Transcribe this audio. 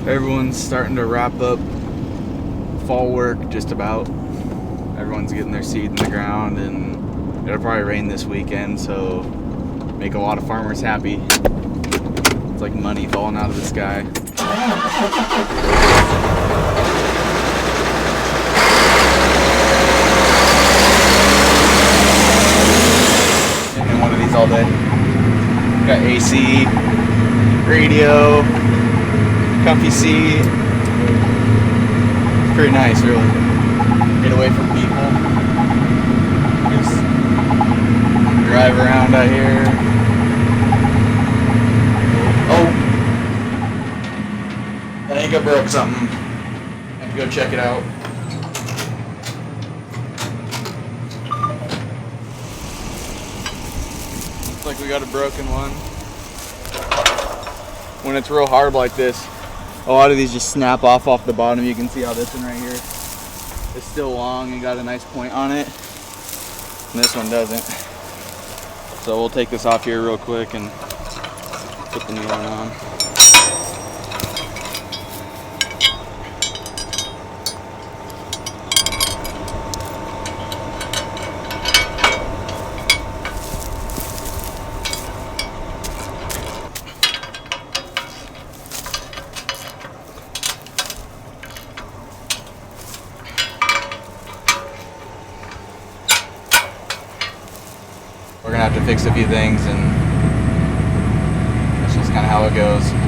Everyone's starting to wrap up fall work, just about. Everyone's getting their seed in the ground, and it'll probably rain this weekend, so make a lot of farmers happy. It's like money falling out of the sky. In one of these all day. Got AC, radio, comfy seat. Pretty nice, really. Get away from people. Just drive around out here. Oh! I think I broke something. I have to go check it out. Looks like we got a broken one. When it's real hard like this, a lot of these just snap off the bottom. You can see how this one right here is still long and got a nice point on it, and this one doesn't. So we'll take this off here real quick and put the new one on. We're gonna have to fix a few things, and that's just kind of how it goes.